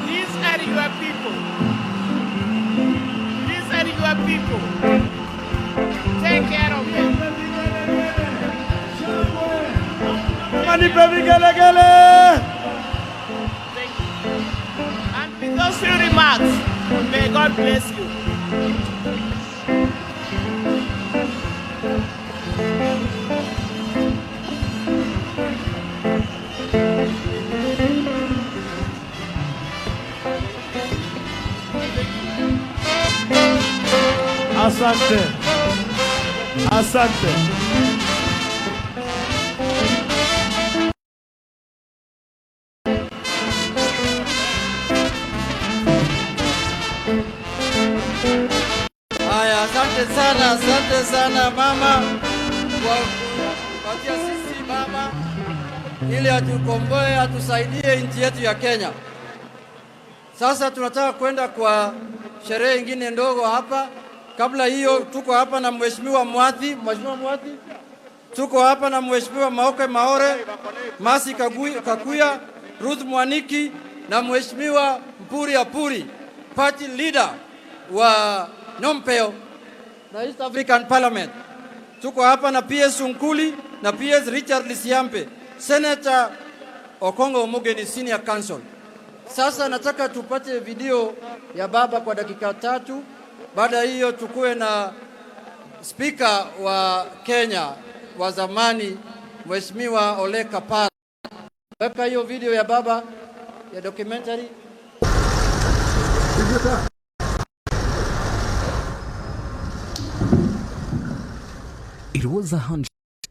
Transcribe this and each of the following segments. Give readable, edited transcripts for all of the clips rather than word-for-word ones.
These are your people. These are your people. Take care of them. And with those few remarks, may God bless you. Asante. Asante. Haya, asante sana mama kwa kupatia sisi baba ili atukomboe, atusaidie nchi yetu ya Kenya. Sasa tunataka kwenda kwa sherehe nyingine ndogo hapa. Kabla hiyo tuko hapa na Mheshimiwa Mwathi, tuko hapa na Mheshimiwa Maoke Maore, Masi Kakuya, Ruth Mwaniki na Mheshimiwa Mpuri Apuri, party leader wa Nompeo na East African Parliament. Tuko hapa na PS Unkuli na PS Richard Lisiampe, Senator Okongo Omogeni Senior Counsel. Sasa nataka tupate video ya baba kwa dakika 3. Baada hiyo tukue na speaker wa Kenya wa zamani Mheshimiwa Ole Kapana. Weka hiyo video ya baba ya documentary. It was a hunch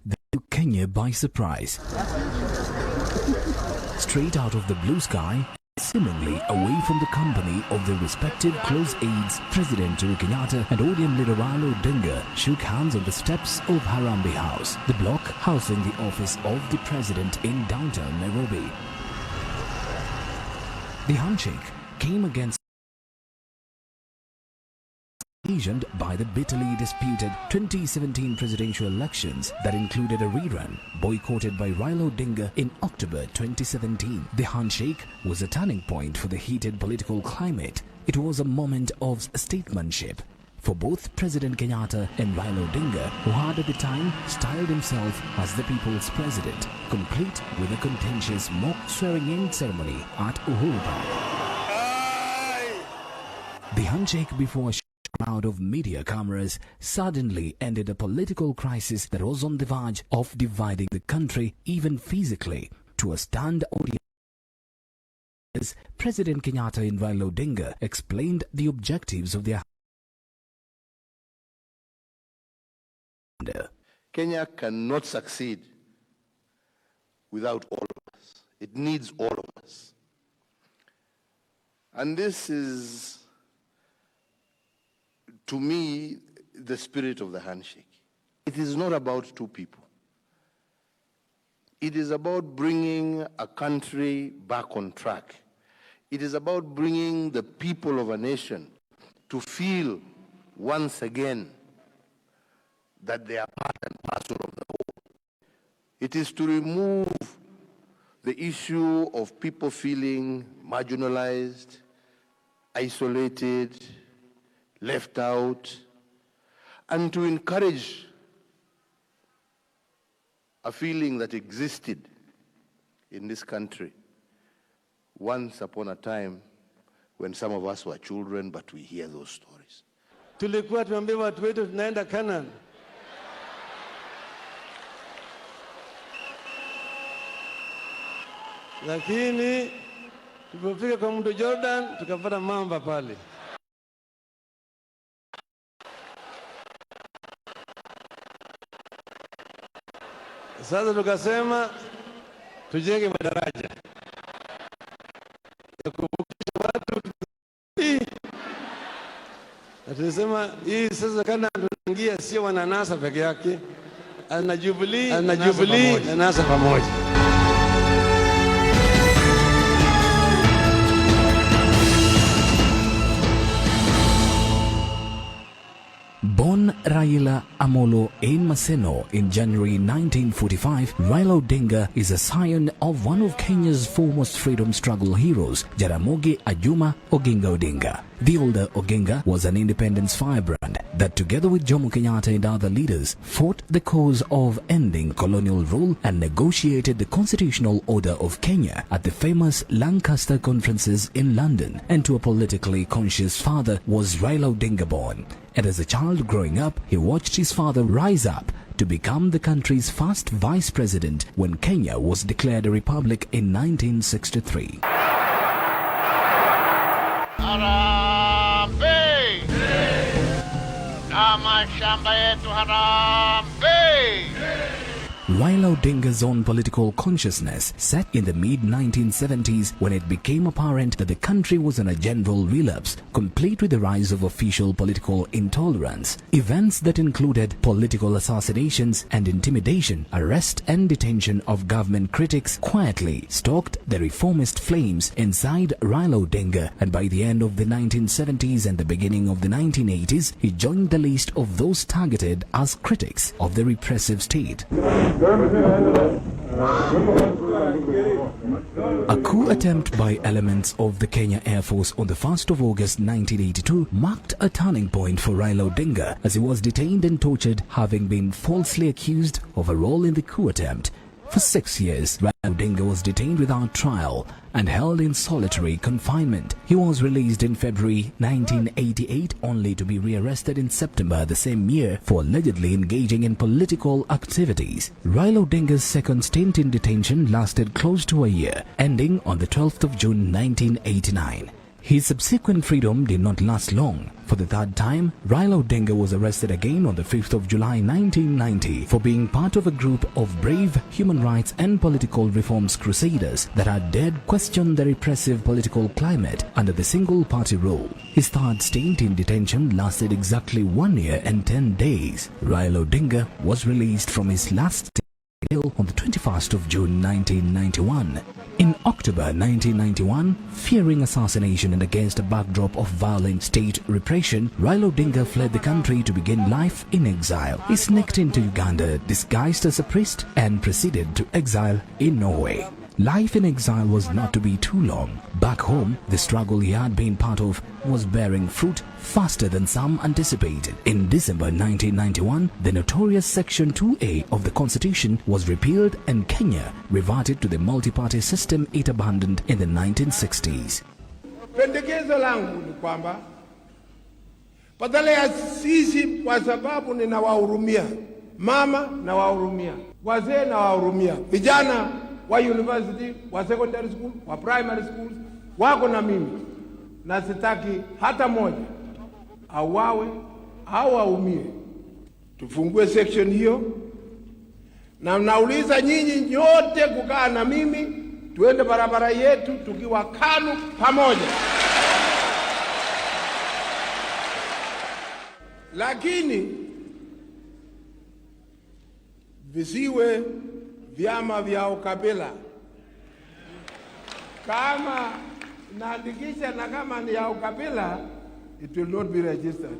that took Kenya by surprise. Straight out of the blue sky, seemingly away from the company of their respective close aides, President Uhuru Kenyatta and ODM leader Raila Odinga shook hands on the steps of Harambee House, the block housing the office of the president in downtown Nairobi. The handshake came against occasioned by the bitterly disputed 2017 presidential elections that included a rerun boycotted by Raila Odinga in October 2017. The handshake was a turning point for the heated political climate. It was a moment of statesmanship for both President Kenyatta and Raila Odinga, who had at the time styled himself as the people's president, complete with a contentious mock swearing-in ceremony at Uhuru Park. The handshake before a crowd of media cameras suddenly ended a political crisis that was on the verge of dividing the country, even physically. To a stunned audience, President Kenyatta and Raila Odinga explained the objectives of their Kenya cannot succeed without all of us. It needs all of us. And this is, to me, the spirit of the handshake. It is not about two people. It is about bringing a country back on track. It is about bringing the people of a nation to feel once again that they are part and parcel of the whole. It is to remove the issue of people feeling marginalized, isolated, left out, and to encourage a feeling that existed in this country once upon a time when some of us were children, but we hear those stories. Tulikuwa tuambia watu wetu tunaenda Canaan. Lakini tulipofika kwa mto Jordan tukapata mamba pale. Sasa tukasema tujenge madaraja ya kuvukisha watu. Na tulisema hii sasa kana tunaingia sio wananasa peke yake, ana Jubilee na NASA pamoja. Born Raila Raila Amolo Odinga in January 1945, Raila Odinga is a scion of one of Kenya's foremost freedom struggle heroes, Jaramogi Oginga Odinga. The older Oginga was an independence firebrand that together with Jomo Kenyatta and other leaders fought the cause of ending colonial rule and negotiated the constitutional order of Kenya at the famous Lancaster conferences in London. And to a politically conscious father was Raila Odinga born. And as a child growing up, he watched his father rise up to become the country's first vice president when Kenya was declared a republic in 1963. Harambee! Na mashamba yetu harambee! Raila Odinga's own political consciousness set in the mid-1970s when it became apparent that the country was on a general relapse, complete with the rise of official political intolerance. Events that included political assassinations and intimidation, arrest and detention of government critics quietly stoked the reformist flames inside Raila Odinga, and by the end of the 1970s and the beginning of the 1980s, he joined the list of those targeted as critics of the repressive state. A coup attempt by elements of the Kenya Air Force on the 1st of August 1982 marked a turning point for Raila Odinga as he was detained and tortured, having been falsely accused of a role in the coup attempt. For 6 years, Raila Odinga was detained without trial and held in solitary confinement. He was released in February 1988 only to be rearrested in September the same year for allegedly engaging in political activities. Raila Odinga's second stint in detention lasted close to a year, ending on the 12th of June 1989. His subsequent freedom did not last long. For the third time, Raila Odinga was arrested again on the 5th of July 1990 for being part of a group of brave human rights and political reforms crusaders that had dared question the repressive political climate under the single-party rule. His third stint in detention lasted exactly 1 year and 10 days. Raila Odinga was released from his last on the 21st of June 1991. In October 1991, fearing assassination and against a backdrop of violent state repression, Raila Odinga fled the country to begin life in exile. He sneaked into Uganda disguised as a priest and proceeded to exile in Norway. Life in exile was not to be too long. Back home, the struggle he had been part of was bearing fruit faster than some anticipated. In December 1991, the notorious Section 2A of the Constitution was repealed and Kenya reverted to the multi-party system it abandoned in the 1960s. Pendekezo langu ni kwamba badala ya sisi, kwa sababu ninawahurumia mama, nawahurumia wazee, nawahurumia vijana wa university, wa secondary school, wa primary schools, wako na mimi, na sitaki hata moja awawe au aumie. Tufungue section hiyo, na nauliza nyinyi nyote kukaa na mimi, tuende barabara yetu tukiwa KANU pamoja. Lakini visiwe vyama vya ukabila. Kama naandikisha na kama ni ya ukabila, it will not be registered.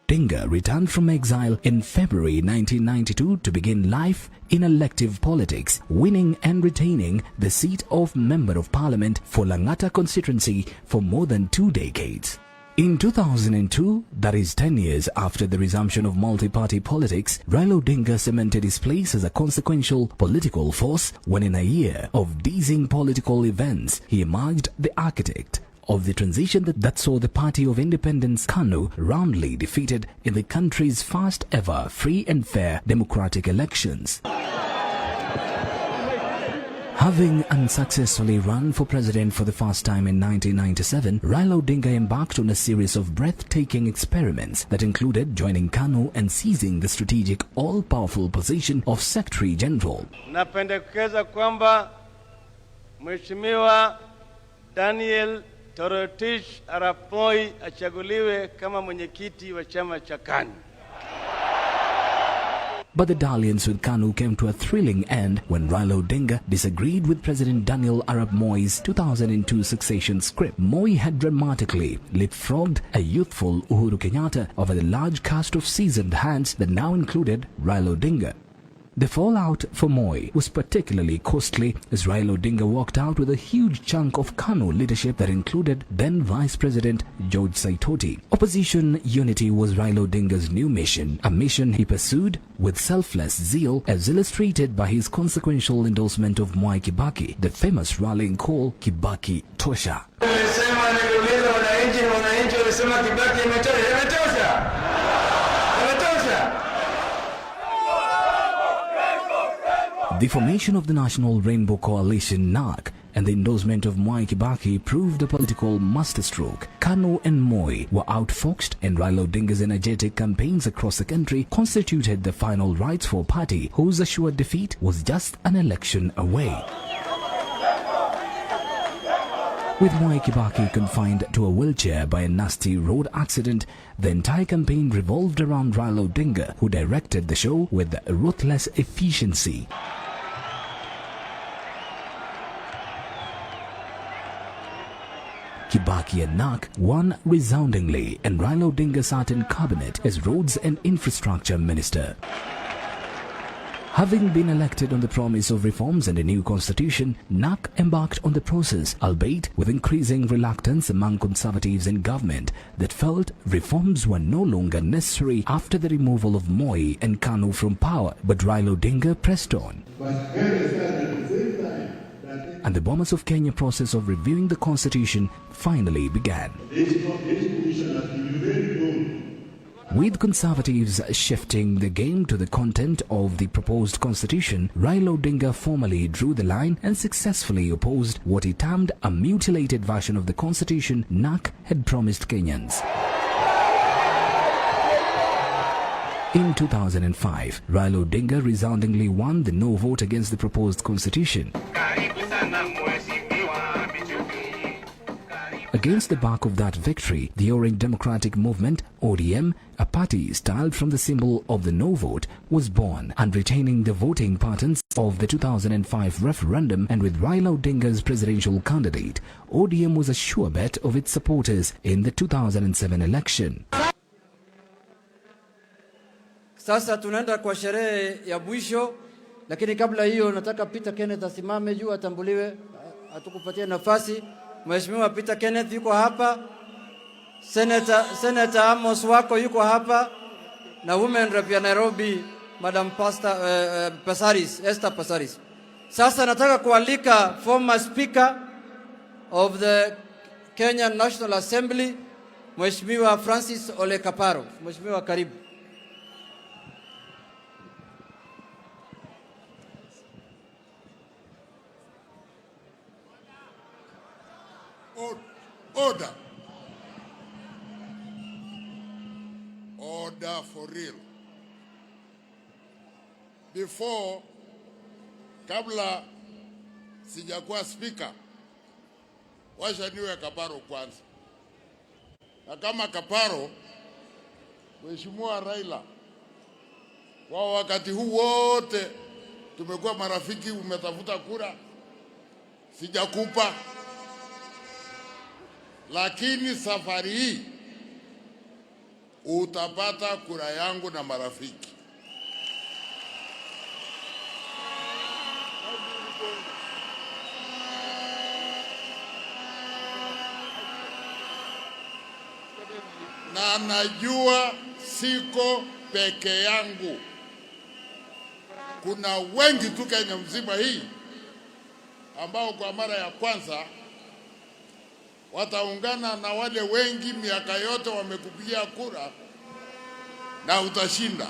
Odinga returned from exile in February 1992 to begin life in elective politics, winning and retaining the seat of Member of Parliament for Langata constituency for more than 2 decades. In 2002, that is 10 years after the resumption of multi-party politics, Raila Odinga cemented his place as a consequential political force when in a year of dizzying political events, he emerged the architect of the transition that saw the Party of Independence KANU roundly defeated in the country's first ever free and fair democratic elections. Having unsuccessfully run for president for the first time in 1997, Raila Odinga embarked on a series of breathtaking experiments that included joining KANU and seizing the strategic all-powerful position of Secretary General. Napendekeza kwamba Mheshimiwa Daniel Toroitich Arap Moi achaguliwe kama mwenyekiti wa chama cha KANU. But the dalliance with KANU came to a thrilling end when Raila Odinga disagreed with President Daniel Arap Moi's 2002 succession script. Moi had dramatically leapfrogged a youthful Uhuru Kenyatta over the large cast of seasoned hands that now included Raila Odinga. The fallout for Moi was particularly costly as Raila Odinga walked out with a huge chunk of KANU leadership that included then Vice President George Saitoti. Opposition unity was Raila Odinga's new mission, a mission he pursued with selfless zeal as illustrated by his consequential endorsement of Mwai Kibaki, the famous rallying call Kibaki Tosha. The formation of the National Rainbow Coalition (NARC) and the endorsement of Mwai Kibaki proved a political masterstroke. KANU and Moi were outfoxed, and Raila Odinga's energetic campaigns across the country constituted the final rites for a party whose assured defeat was just an election away. With Mwai Kibaki confined to a wheelchair by a nasty road accident, the entire campaign revolved around Raila Odinga, who directed the show with ruthless efficiency. Kibaki and NARC won resoundingly, and Raila Odinga sat in cabinet as Roads and Infrastructure Minister. Having been elected on the promise of reforms and a new constitution, NARC embarked on the process, albeit with increasing reluctance among conservatives in government that felt reforms were no longer necessary after the removal of Moi and KANU from power. But Raila Odinga pressed on. And the Bomas of Kenya process of reviewing the constitution finally began. With conservatives shifting the game to the content of the proposed constitution, Raila Odinga formally drew the line and successfully opposed what he termed a mutilated version of the constitution NARC had promised Kenyans. In 2005, Raila Odinga resoundingly won the no vote against the proposed constitution. Against the back of that victory, the Orange Democratic Movement, ODM, a party styled from the symbol of the no vote, was born, and retaining the voting patterns of the 2005 referendum, and with Raila Odinga's presidential candidate, ODM was a sure bet of its supporters in the 2007 election. Sasa tunaenda kwa sherehe ya mwisho, lakini kabla hiyo nataka Peter Kenneth asimame juu atambuliwe, atukupatie nafasi. Mheshimiwa Peter Kenneth yuko hapa, Senator Amos wako yuko hapa, na Women Rep ya Nairobi Madam Pasaris, Esther Pasaris. Sasa nataka kualika former Speaker of the Kenyan National Assembly, Mheshimiwa Francis Ole Kaparo. Mheshimiwa, karibu. Order. Order for real. Before, kabla sijakuwa speaker, washa niwe Kaparo kwanza. Na kama Kaparo, Mheshimiwa Raila, kwa wakati huu wote tumekuwa marafiki, umetafuta kura, sijakupa. Lakini safari hii utapata kura yangu na marafiki. Na najua siko peke yangu. Kuna wengi tu Kenya mzima hii ambao kwa mara ya kwanza wataungana na wale wengi miaka yote wamekupigia kura na utashinda.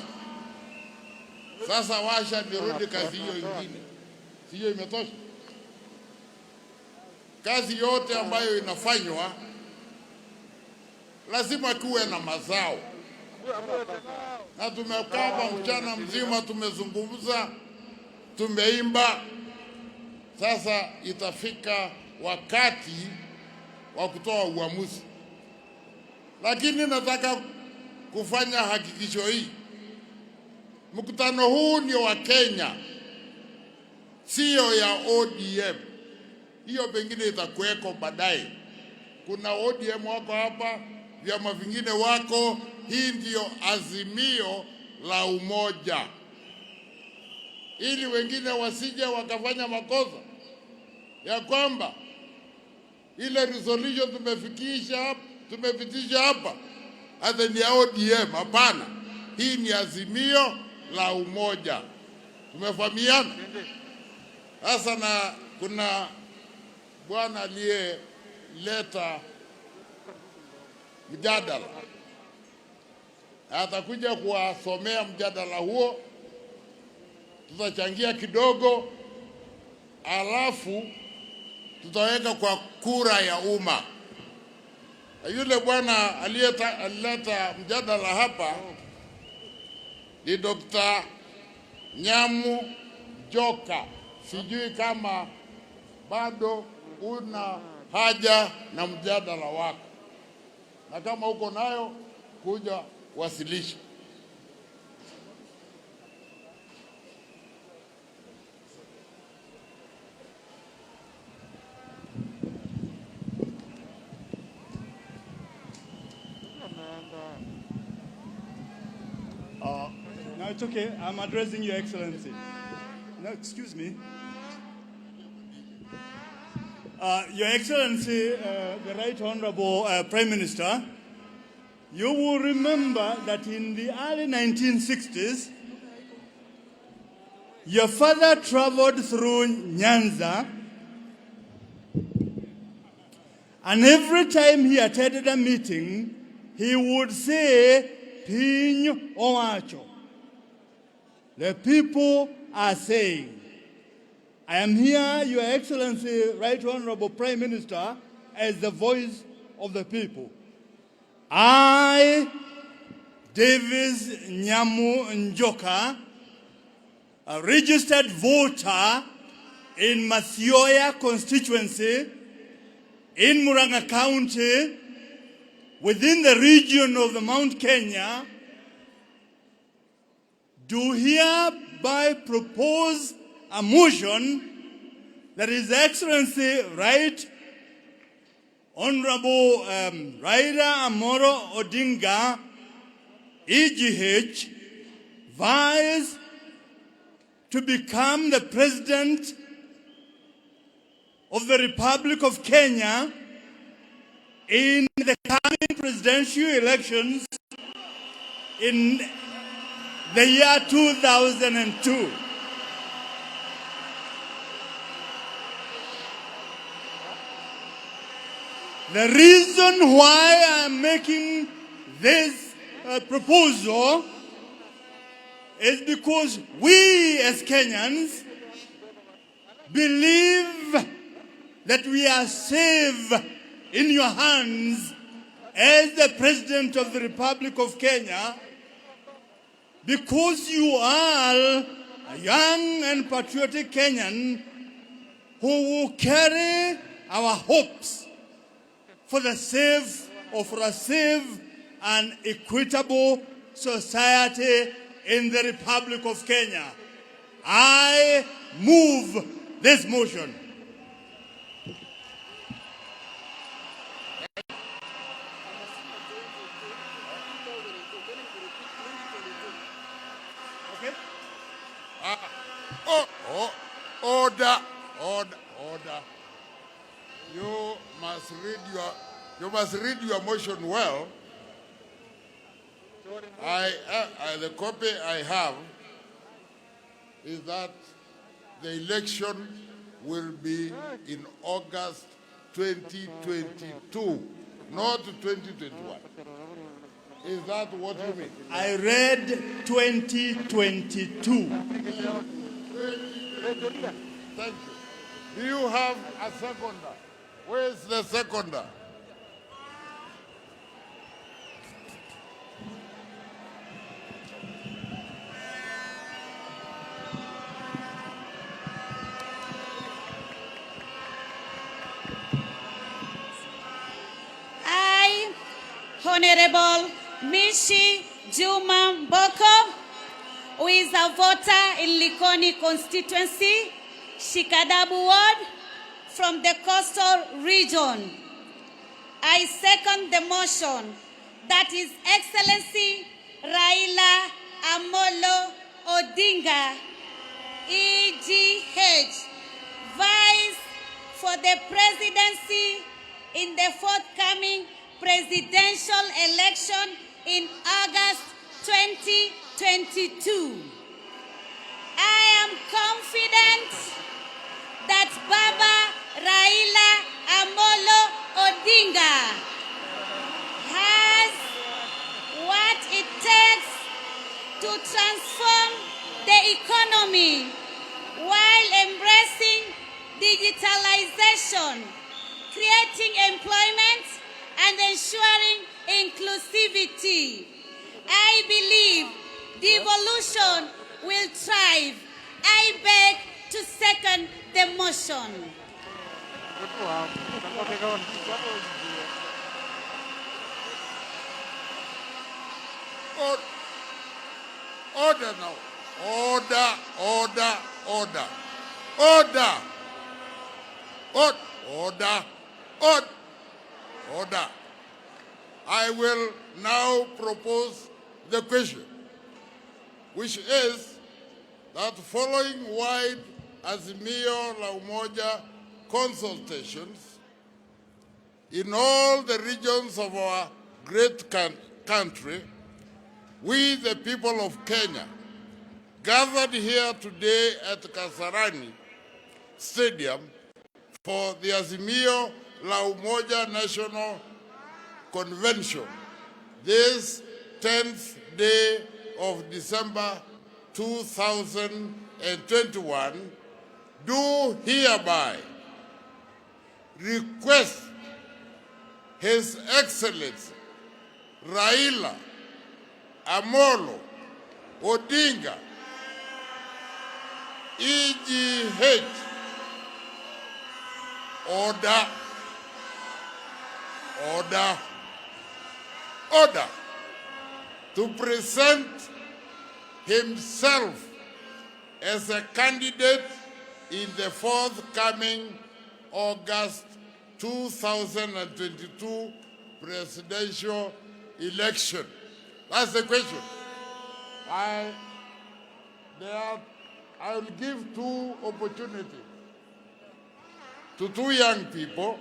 Sasa washa nirudi kazi hiyo ingine. Hiyo imetosha. Kazi yote ambayo inafanywa lazima kuwe na mazao. Na tumekaa mchana mzima, tumezungumza, tumeimba. Sasa itafika wakati wa kutoa uamuzi. Lakini nataka kufanya hakikisho hii. Mkutano huu ni wa Kenya, sio ya ODM. Hiyo pengine itakuweko baadaye. Kuna ODM wako hapa, vyama vingine wako. Hii ndio Azimio la Umoja, ili wengine wasije wakafanya makosa ya kwamba ile resolution tumepitisha hapa hata ni ya ODM. Hapana, hii ni Azimio la Umoja. Tumefahamiana? Sasa na kuna bwana aliyeleta mjadala, atakuja kuwasomea mjadala huo, tutachangia kidogo, alafu tutaweka kwa kura ya umma. Yule bwana alileta mjadala hapa ni Dr. Nyamu Joka. Sijui kama bado una haja na mjadala wako, na kama uko nayo kuja wasilisha. No, it's okay. I'm addressing Your Excellency. No, excuse me. Your Excellency, the Right Honorable Prime Minister, you will remember that in the early 1960s, your father traveled through Nyanza, and every time he attended a meeting, he would say, Piny Owacho. The people are saying. I am here, Your Excellency, Right Honorable Prime Minister, as the voice of the people. I, Davis Nyamu Njoka, a registered voter in Mathioya constituency in Murang'a County, within the region of the Mount Kenya, do hereby propose a motion that His Excellency Right Honorable Raila Amolo Odinga, EGH, vies to become the President of the Republic of Kenya in the coming presidential elections in the year 2002. The reason why I'm making this proposal is because we as Kenyans believe that we are safe in your hands as the President of the Republic of Kenya, because you are a young and patriotic Kenyan who will carry our hopes for a safe and equitable society in the Republic of Kenya. I move this motion. Okay? Order. You must read your motion well. The copy I have is that the election will be in August 2022, not 2021. Is that what you mean? I read 2022. Thank you. Do you have a seconder? Where's the seconder? Honorable Mishi Juma Mboko, who is a voter in Likoni constituency, Shikadabu ward, from the coastal region. I second the motion that His Excellency Raila Amolo Odinga, EGH, vies for the presidency in the forthcoming presidential election in August 2022. I am confident that Baba Raila Amolo Odinga has what it takes to transform the economy while embracing digitalization, creating employment, and ensuring inclusivity. I believe devolution will thrive. I beg to second the motion. Order now. Order, order, order. Order. Order. Order. Order. I will now propose the question, which is that following wide Azimio La Umoja consultations in all the regions of our great country, we, the people of Kenya, gathered here today at KASARANI Stadium for the Azimio La Umoja National Convention, this 10th day of December 2021, do hereby request His Excellency Raila Amolo Odinga, EGH, order, order, order, to present himself as a candidate in the forthcoming August 2022 presidential election. That's the question. I will give two opportunities to two young people,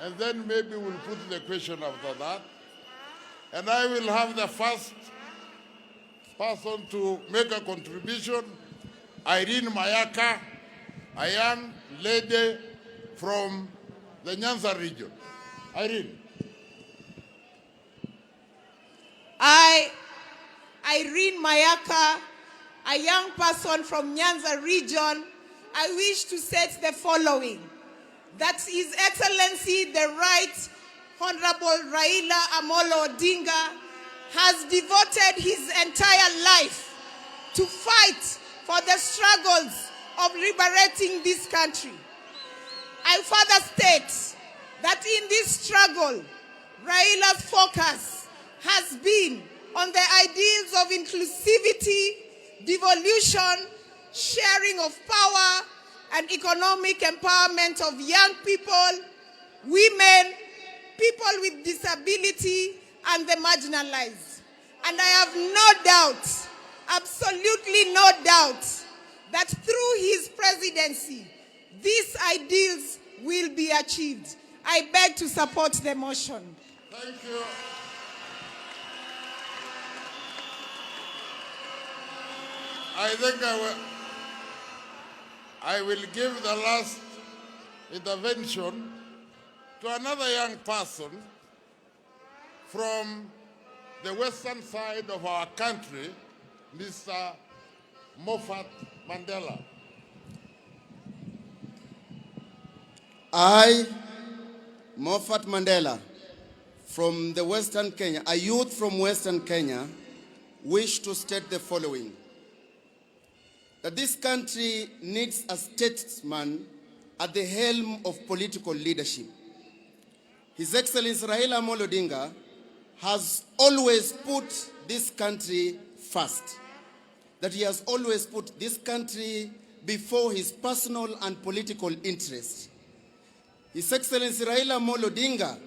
and then maybe we'll put the question after that. And I will have the first person to make a contribution, Irene Mayaka, a young lady from the Nyanza region. Irene. Irene Mayaka, a young person from Nyanza region, I wish to state the following: that His Excellency the Right Honorable Raila Amolo Odinga has devoted his entire life to fight for the struggles of liberating this country. I further state that in this struggle, Raila's focus has been on the ideals of inclusivity, devolution, sharing of power, and economic empowerment of young people, women, people with disability, and the marginalized. And I have no doubt, absolutely no doubt, that through his presidency, these ideals will be achieved. I beg to support the motion. Thank you. I think I will give the last intervention to another young person from the western side of our country, Mr. Moffat Mandela. I, Moffat Mandela, from the Western Kenya, a youth from Western Kenya, wish to state the following: that this country needs a statesman at the helm of political leadership. His Excellency Raila Amolo Odinga has always put this country first. that he has always put this country before his personal and political interests. His Excellency Raila Amolo Odinga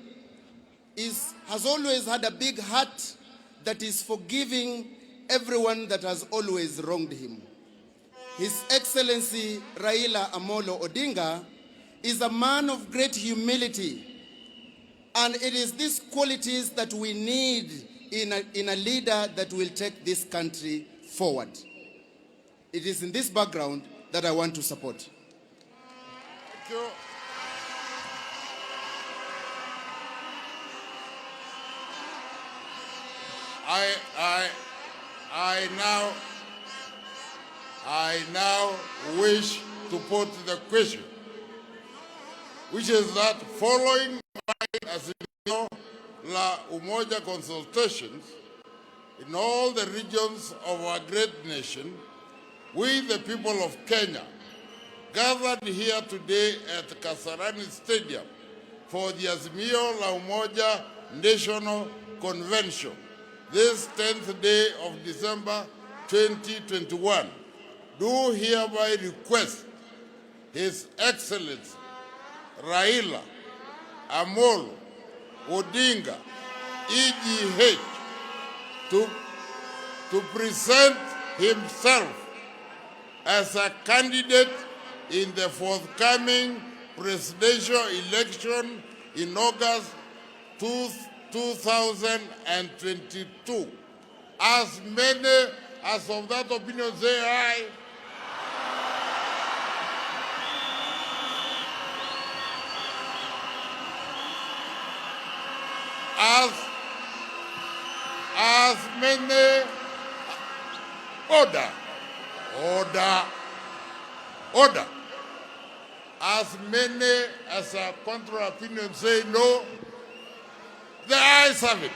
has always had a big heart that is forgiving everyone that has always wronged him. His Excellency Raila Amolo Odinga is a man of great humility, and it is these qualities that we need in a leader that will take this country forward. It is in this background that I want to support. Thank you. I now wish to put the question, which is that following my Azimio La Umoja consultations in all the regions of our great nation, we, the people of Kenya, gathered here today at KASARANI Stadium for the Azimio La Umoja National Convention, this 10th day of December 2021, do hereby request His Excellency Raila Amolo Odinga, EGH, to present himself as a candidate in the forthcoming presidential election in August 2022. As many as of that opinion say aye. As many, order. As many as a contrary opinion say no, the ayes have it.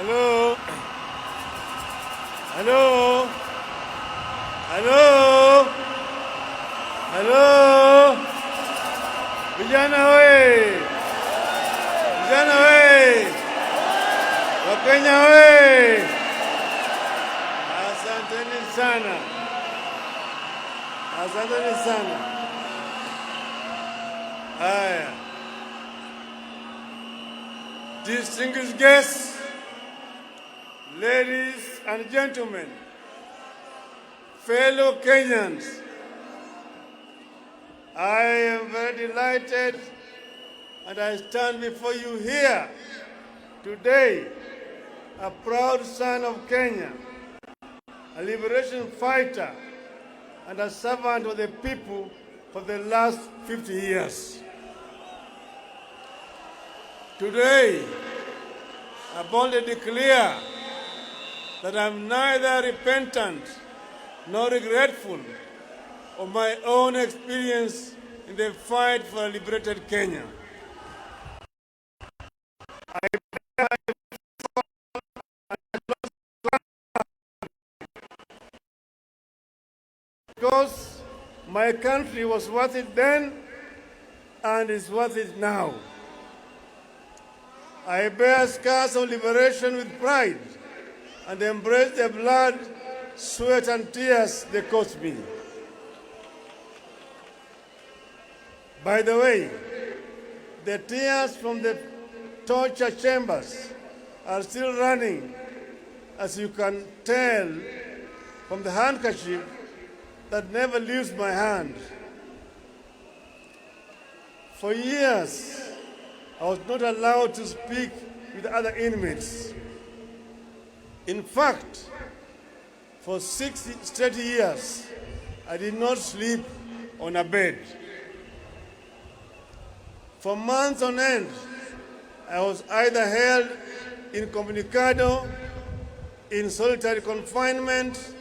Hello? Hello? Hello? Hello? Vijana we! Vijana we! Wakenya we! Asanteni sana. Asanteni sana. Haya. Distinguished guests, ladies and gentlemen, fellow Kenyans, I am very delighted and I stand before you here today a proud son of Kenya, a liberation fighter, and a servant of the people for the last 50 years. Today, I boldly declare that I'm neither repentant nor regretful of my own experience in the fight for a liberated Kenya. Because my country was worth it then and is worth it now. I bear scars of liberation with pride and embrace the blood, sweat, and tears they cost me. By the way, the tears from the torture chambers are still running, as you can tell from the handkerchief that never leaves my hand. For years, I was not allowed to speak with other inmates. In fact, for 60 straight years, I did not sleep on a bed. For months on end, I was either held incommunicado, in solitary confinement,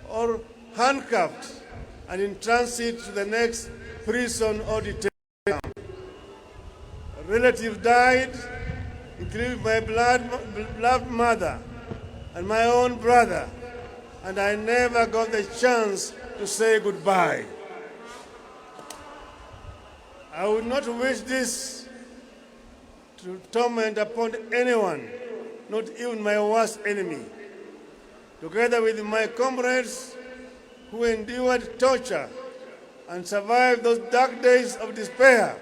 or handcuffed and in transit to the next prison or detention camp. A relative died, including my beloved mother and my own brother, and I never got the chance to say goodbye. I would not wish this to torment upon anyone, not even my worst enemy. Together with my comrades who endured torture and survived those dark days of despair,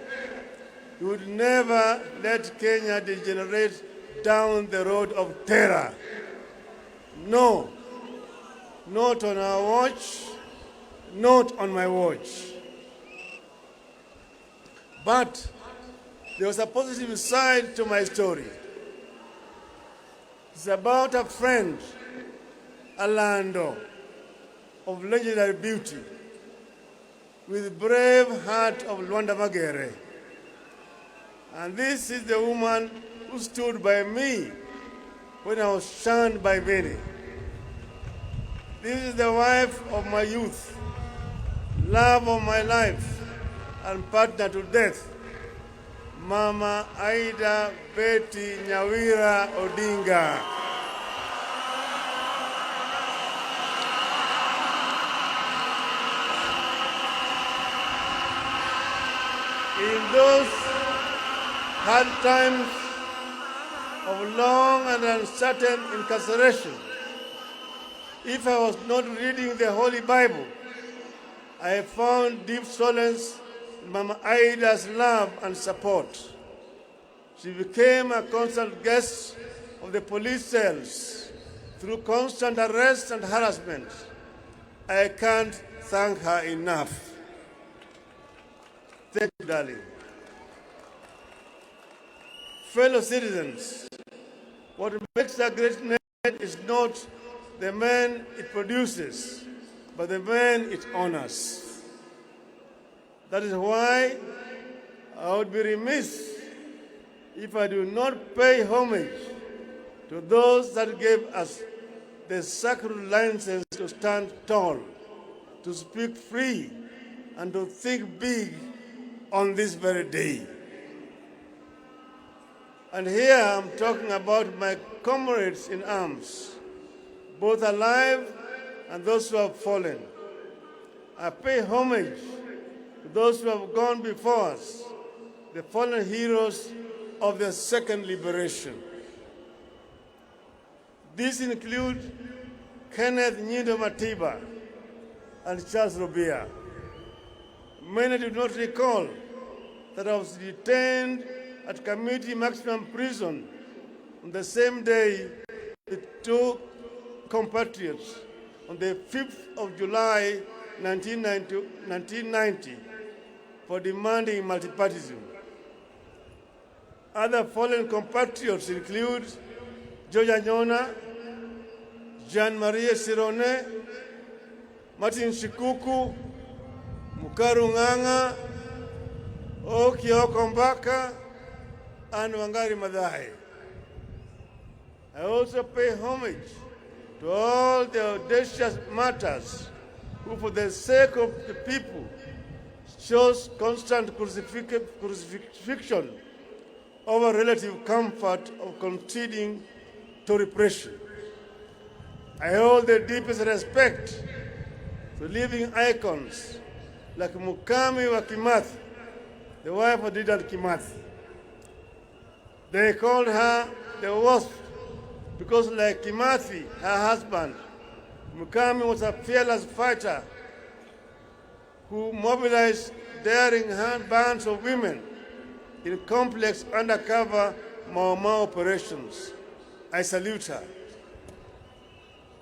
we would never let Kenya degenerate down the road of terror. No, not on our watch, not on my watch. But there was a positive side to my story. It's about a friend, Alando, of legendary beauty, with brave heart of Luanda Magere. And this is the woman who stood by me when I was shunned by many. This is the wife of my youth, love of my life, and partner to death, Mama Aida Betty Nyawira Odinga. In those hard times of long and uncertain incarceration, if I was not reading the Holy Bible, I found deep solace in Mama Aida's love and support. She became a constant guest of the police cells through constant arrest and harassment. I can't thank her enough. Thank you, darling. Fellow citizens, what makes a great nation is not the man it produces, but the man it honors. That is why I would be remiss if I do not pay homage to those that gave us the sacred license to stand tall, to speak free, and to think big on this very day. And here I'm talking about my comrades in arms, both alive and those who have fallen. I pay homage to those who have gone before us, the fallen heroes of the second liberation. These include Kenneth Nyindo Matiba and Charles Robia. Many do not recall that I was detained at Community Maximum Prison on the same day with two compatriots on the 5th of July 1990 for demanding multipartyism. Other fallen compatriots include Georgia Nyona, Jean Marie Sirone, Martin Shikuku, Mukaru Nganga, Okioko Mbaka, and Wangari Maathai. I also pay homage to all the audacious martyrs who, for the sake of the people, chose constant crucifixion over relative comfort of conceding to repression. I hold the deepest respect to living icons like Mukami wa Kimathi, the wife of Dedan Kimathi. They called her the worst because, like Kimathi, her husband, Mukami was a fearless fighter who mobilized daring bands of women in complex undercover Mau Mau operations. I salute her.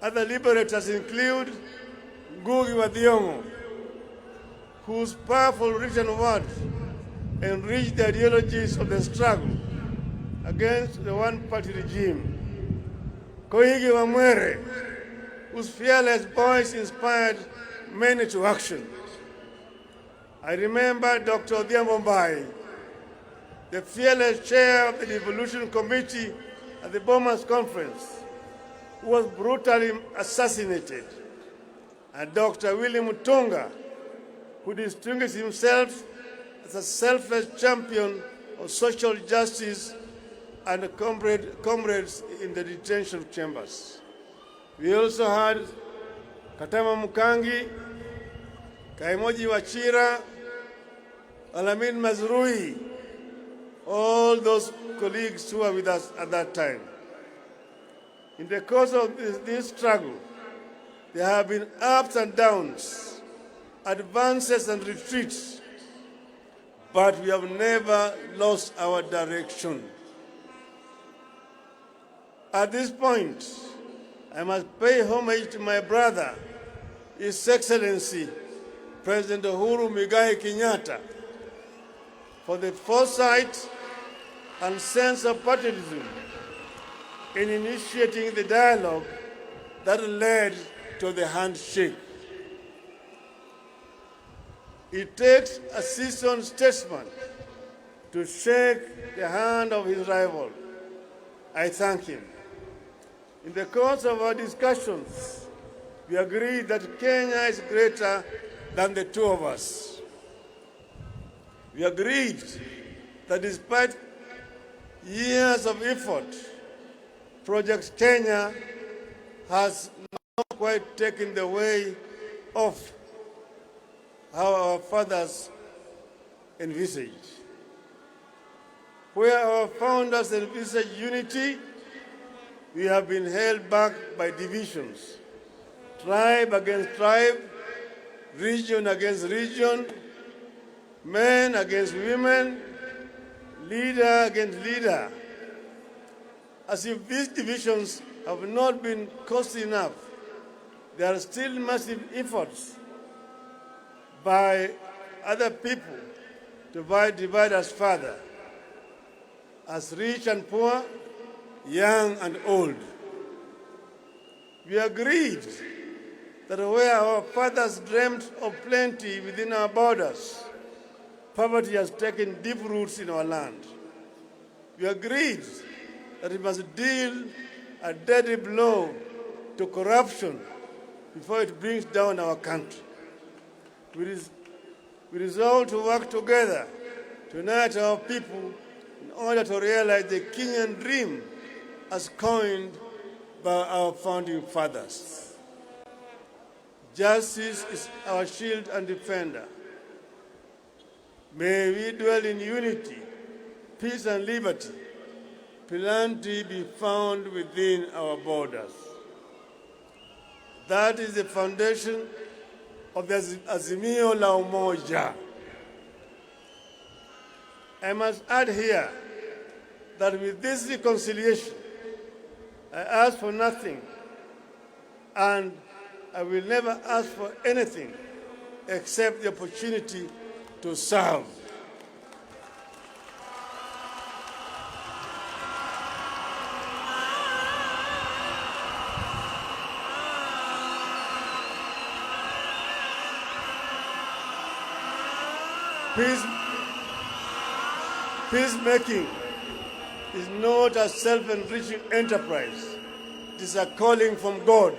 Other liberators include Ngugi wa Thiong'o, whose powerful written words enriched the ideologies of the struggle against the one-party regime. Koigi wa Mwere, whose fearless voice inspired many to action. I remember Dr. Odhiambo Mbai, the fearless chair of the Devolution Committee at the Bomas Conference, who was brutally assassinated, and Dr. William Mutunga, who distinguished himself as a selfless champion of social justice and comrades in the detention chambers. We also had Katama Mukangi, Kaimoji Wachira, Alamin Mazrui, all those colleagues who were with us at that time. In the course of this struggle, there have been ups and downs, advances and retreats, but we have never lost our direction. At this point, I must pay homage to my brother, His Excellency, President Uhuru Muigai Kenyatta, for the foresight and sense of patriotism in initiating the dialogue that led to the handshake. It takes a seasoned statesman to shake the hand of his rival. I thank him. In the course of our discussions, we agreed that Kenya is greater than the two of us. We agreed that despite years of effort, Project Kenya has not quite taken the way of how our fathers envisaged. Where our founders envisaged unity, we have been held back by divisions, tribe against tribe, region against region, men against women, leader against leader. As if these divisions have not been costly enough, there are still massive efforts by other people to divide us further, as rich and poor, young and old. We agreed that where our fathers dreamt of plenty within our borders, poverty has taken deep roots in our land. We agreed that we must deal a deadly blow to corruption before it brings down our country. We resolved to work together to unite our people in order to realize the Kenyan dream as coined by our founding fathers. Justice is our shield and defender. May we dwell in unity, peace and liberty. Plenty be found within our borders. That is the foundation of the Azimio La Umoja. I must add here that with this reconciliation, I ask for nothing, and I will never ask for anything except the opportunity to serve. Peacemaking is not a self-enriching enterprise. It is a calling from God.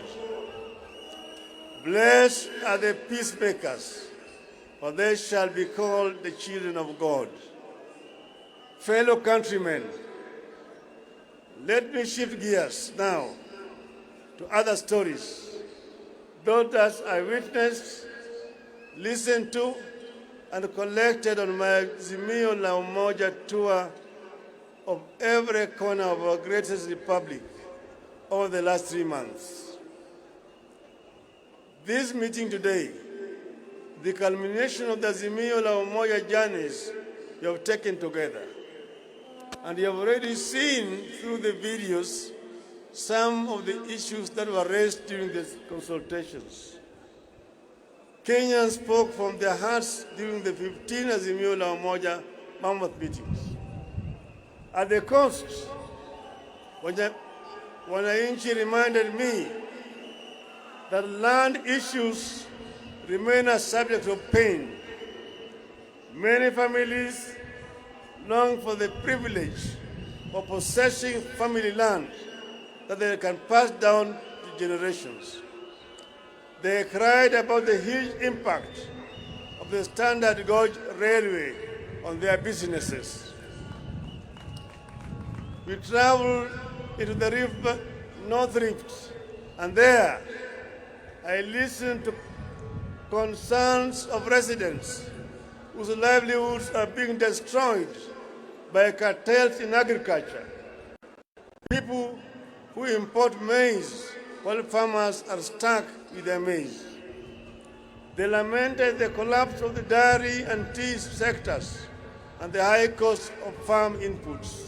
Blessed are the peacemakers, for they shall be called the children of God. Fellow countrymen, let me shift gears now to other stories. Those that I witnessed, listened to, and collected on my Azimio La Umoja tour of every corner of our greatest republic over the last 3 months. This meeting today, the culmination of the Azimio La Umoja journeys you have taken together. And you have already seen through the videos some of the issues that were raised during the consultations. Kenyans spoke from their hearts during the 15 Azimio La Umoja mammoth meetings. At the coast, wananchi reminded me that land issues remain a subject of pain. Many families long for the privilege of possessing family land that they can pass down to generations. They cried about the huge impact of the standard gauge railway on their businesses. We traveled into the river North Rift, and there I listened to concerns of residents whose livelihoods are being destroyed by cartels in agriculture. People who import maize while farmers are stuck with their maize. They lamented the collapse of the dairy and tea sectors and the high cost of farm inputs.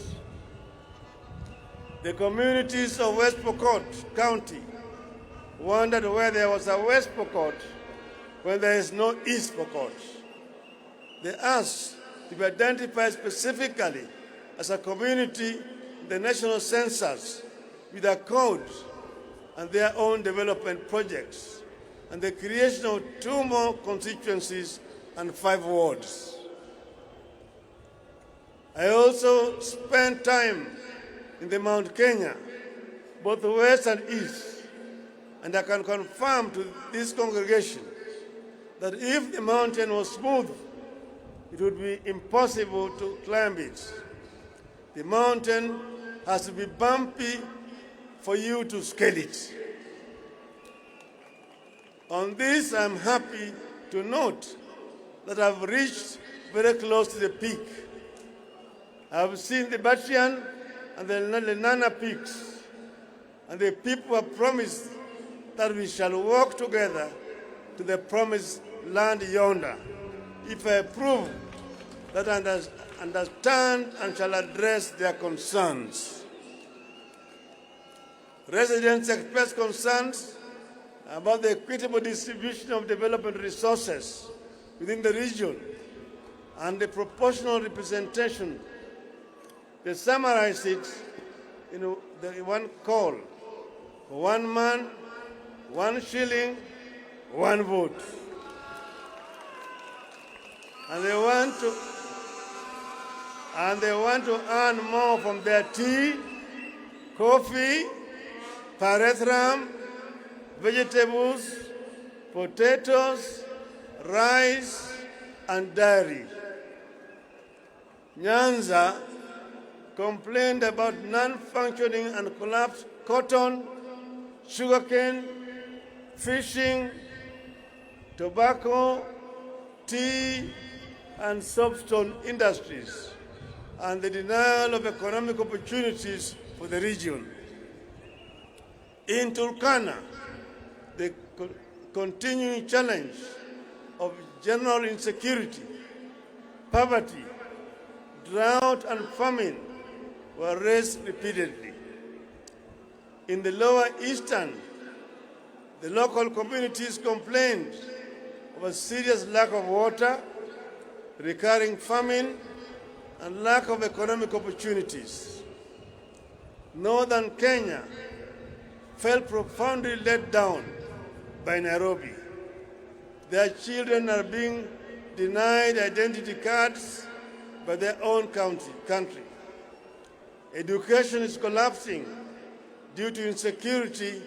The communities of West Pokot County wondered where there was a West Pokot when there is no East Pokot. They asked to be identified specifically as a community in the national census with a code and their own development projects, and the creation of 2 more constituencies and 5 wards. I also spent time in the Mount Kenya, both west and east, and I can confirm to this congregation that if the mountain was smooth, it would be impossible to climb it. The mountain has to be bumpy for you to scale it. On this, I'm happy to note that I've reached very close to the peak. I've seen the Batian and the Lenana peaks, and the people have promised that we shall walk together to the promised land yonder, if I prove that I understand and shall address their concerns. Residents express concerns about the equitable distribution of development resources within the region and the proportional representation. They summarize it in the one call: 1 man, 1 shilling, 1 vote. And they want to earn more from their tea, coffee, pyrethrum, vegetables, potatoes, rice, and dairy. Nyanza complained about non-functioning and collapsed cotton, sugarcane, fishing, tobacco, tea, and soapstone industries, and the denial of economic opportunities for the region. In Turkana, the continuing challenge of general insecurity, poverty, drought, and famine were raised repeatedly. In the lower eastern, the local communities complained of a serious lack of water, recurring famine, and lack of economic opportunities. Northern Kenya felt profoundly let down by Nairobi. Their children are being denied identity cards by their own country. Education is collapsing due to insecurity,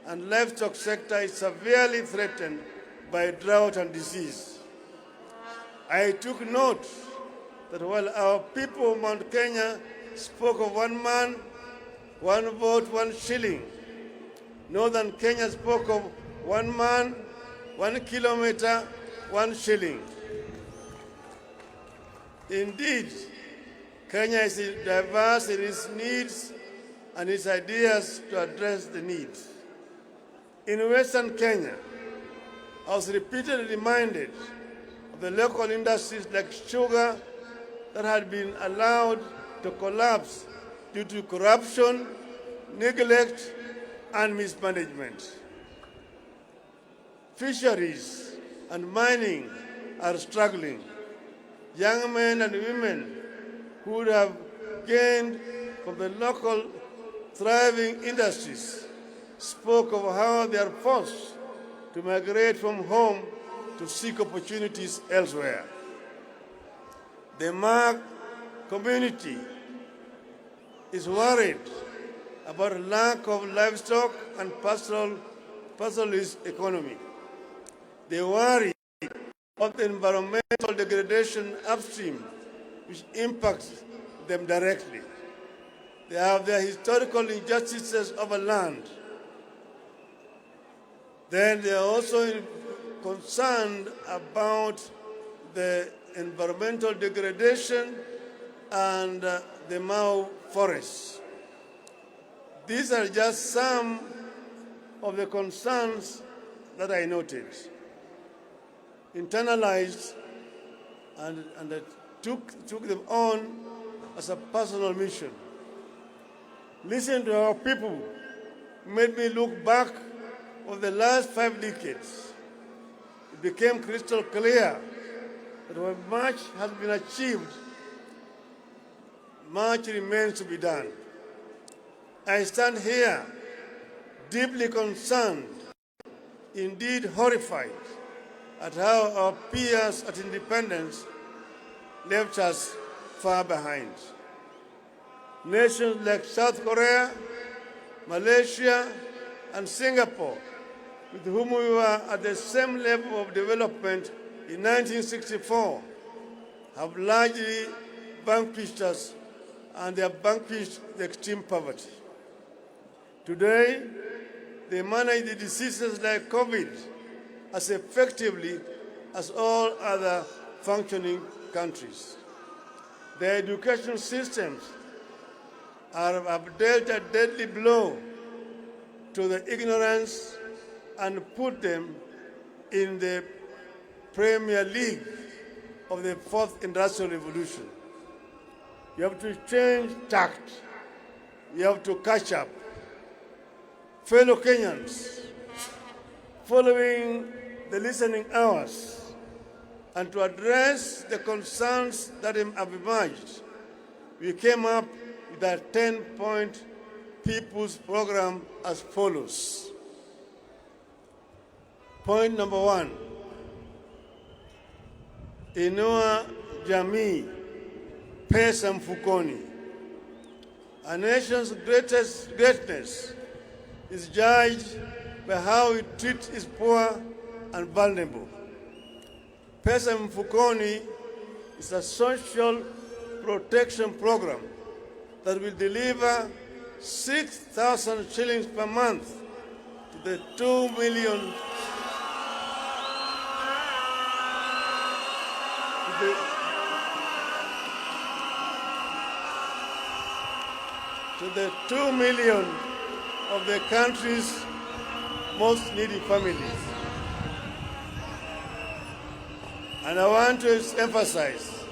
and livestock sector is severely threatened by drought and disease. I took note that while our people of Mount Kenya spoke of 1 man, 1 vote, 1 shilling, Northern Kenya spoke of 1 man, 1 kilometer, 1 shilling. Indeed, Kenya is diverse in its needs and its ideas to address the needs. In Western Kenya, I was repeatedly reminded of the local industries like sugar that had been allowed to collapse due to corruption, neglect, and mismanagement. Fisheries and mining are struggling. Young men and women who would have gained from the local thriving industries spoke of how they are forced to migrate from home to seek opportunities elsewhere. The Mag community is worried about a lack of livestock and pastoralist economy. They worry about the environmental degradation upstream, which impacts them directly. They have their historical injustices over land. Then they are also concerned about the environmental degradation and the Mau forests. These are just some of the concerns that I noted, internalized, and I took them on as a personal mission. Listening to our people made me look back over the last 5 decades. It became crystal clear that while much has been achieved, much remains to be done. I stand here deeply concerned, indeed horrified, at how our peers at independence left us far behind. Nations like South Korea, Malaysia, and Singapore, with whom we were at the same level of development in 1964, have largely vanquished us, and they have vanquished the extreme poverty. Today, they manage the diseases like COVID as effectively as all other functioning countries. Their education systems have dealt a deadly blow to the ignorance and put them in the Premier League of the 4th Industrial Revolution. You have to change tact. You have to catch up. Fellow Kenyans, following the listening hours and to address the concerns that have emerged, we came up with a 10-point people's program as follows. Point number 1, inua jamii, pesa mfukoni. A nation's greatness is judged by how it treats its poor and vulnerable. Pesa mfukoni is a social protection program that will deliver 6,000 shillings per month to the 2 million to the 2 million of the country's most needy families. And I want to emphasize,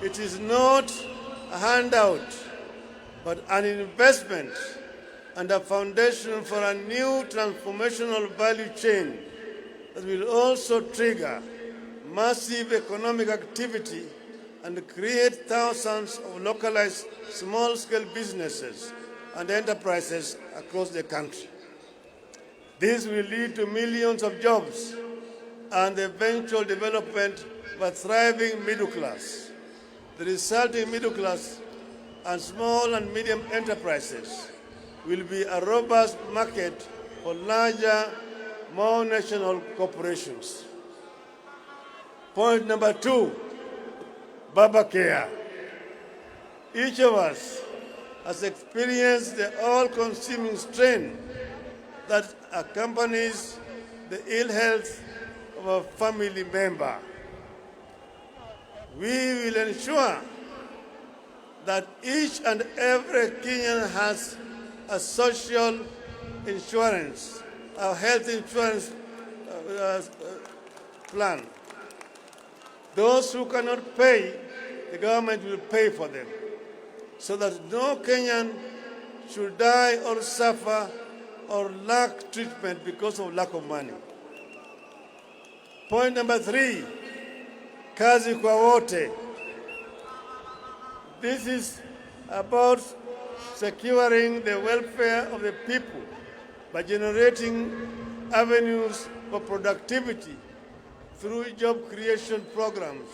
it is not a handout, but an investment and a foundation for a new transformational value chain that will also trigger massive economic activity and create thousands of localized small-scale businesses and enterprises across the country. This will lead to millions of jobs and the eventual development of a thriving middle class. The resulting middle class and small and medium enterprises will be a robust market for larger, more national corporations. Point number 2, Baba Care. Each of us has experienced the all-consuming strain that accompanies the ill health of a family member. We will ensure that each and every Kenyan has a social insurance, a health insurance plan. Those who cannot pay, the government will pay for them, so that no Kenyan should die or suffer or lack treatment because of lack of money. Point number 3, kazi kwa wote. This is about securing the welfare of the people by generating avenues for productivity through job creation programs,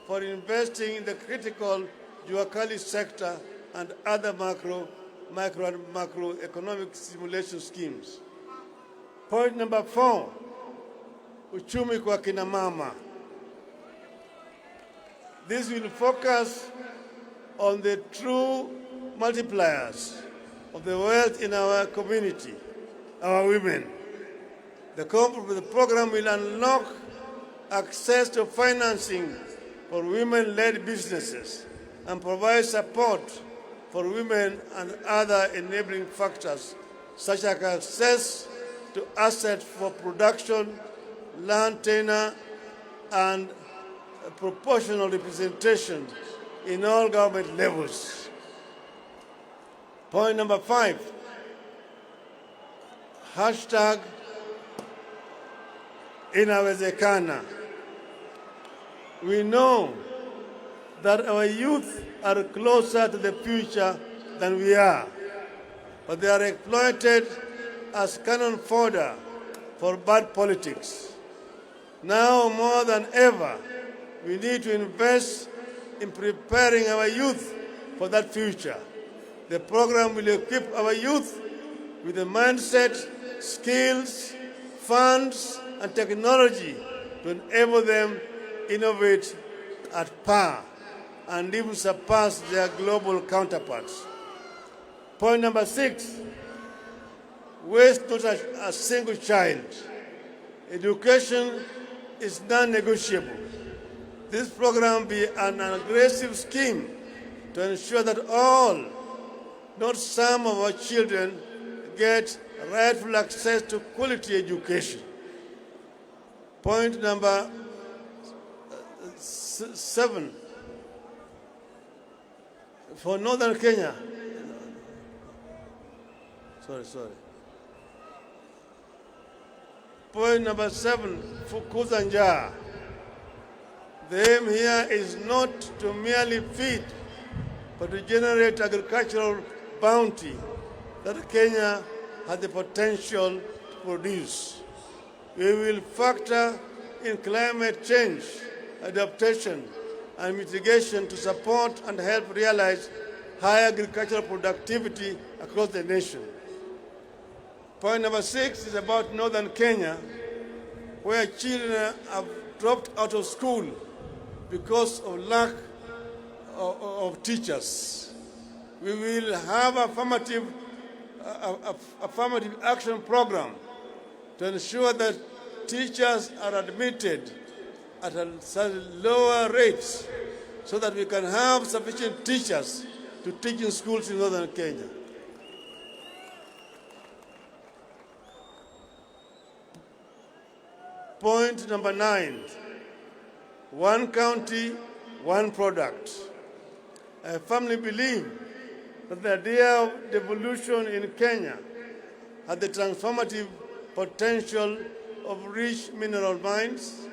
for investing in the critical Juakali sector and other micro and macroeconomic stimulation schemes. Point number 4, uchumi kwa kina mama. This will focus on the true multipliers of the wealth in our community, our women. The program will unlock access to financing for women-led businesses and provide support for women and other enabling factors such as access to assets for production, land tenure, and proportional representation in all government levels. Point number 5, hashtag inawezekana. We know that our youth are closer to the future than we are, but they are exploited as cannon fodder for bad politics. Now more than ever, we need to invest in preparing our youth for that future. The program will equip our youth with the mindset, skills, funds, and technology to enable them innovate at par and even surpass their global counterparts. Point number 6, waste not a single child. Education is non-negotiable. This program will be an aggressive scheme to ensure that all, not some of our children, get rightful access to quality education. Point number 7, for Northern Kenya. Sorry. Point number 7, for Kuzanja. The aim here is not to merely feed, but to generate agricultural bounty that Kenya has the potential to produce. We will factor in climate change, adaptation, and mitigation to support and help realize high agricultural productivity across the nation. Point number 6 is about Northern Kenya, where children have dropped out of school because of lack of teachers. We will have affirmative action program to ensure that teachers are admitted at lower rates so that we can have sufficient teachers to teach in schools in Northern Kenya. Point number 9, one county, one product. I firmly believe that the idea of devolution in Kenya has the transformative potential of rich mineral mines,